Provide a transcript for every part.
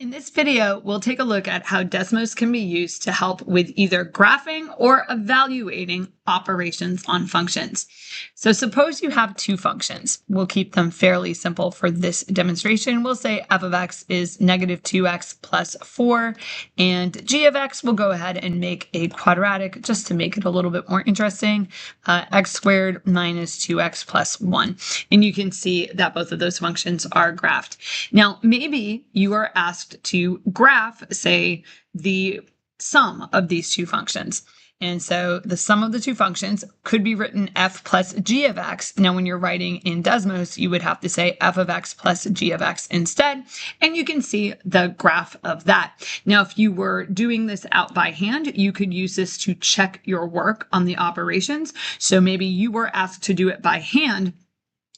In this video, we'll take a look at how Desmos can be used to help with either graphing or evaluating operations on functions. So suppose you have two functions. We'll keep them fairly simple for this demonstration. We'll say f of x is negative 2x plus 4, and g of x, we'll go ahead and make a quadratic just to make it a little bit more interesting, x squared minus 2x plus 1. And you can see that both of those functions are graphed. Now, maybe you are asked to graph, say, the sum of these two functions. And so the sum of the two functions could be written f plus g of x. Now, when you're writing in Desmos, you would have to say f of x plus g of x instead. And you can see the graph of that. Now, if you were doing this out by hand, you could use this to check your work on the operations. So maybe you were asked to do it by hand,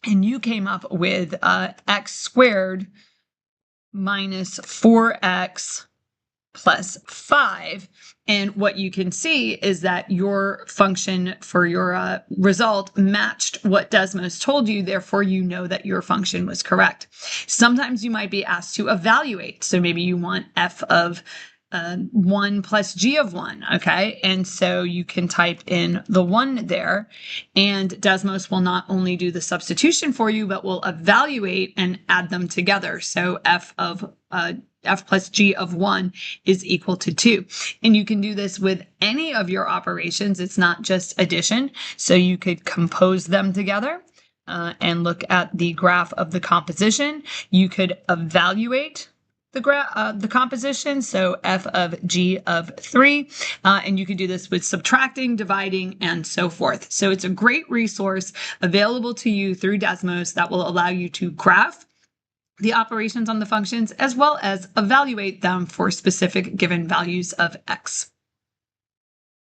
and you came up with x squared minus 4x plus 5. And what you can see is that your function for your result matched what Desmos told you. Therefore, you know that your function was correct. Sometimes you might be asked to evaluate. So maybe you want f of 1 plus g of 1, okay? And so you can type in the 1 there, and Desmos will not only do the substitution for you, but will evaluate and add them together. So f plus g of 1 is equal to 2. And you can do this with any of your operations. It's not just addition. So you could compose them together and look at the graph of the composition. You could evaluate the composition, so f of g of 3, and you can do this with subtracting, dividing, and so forth. So it's a great resource available to you through Desmos that will allow you to graph the operations on the functions as well as evaluate them for specific given values of x.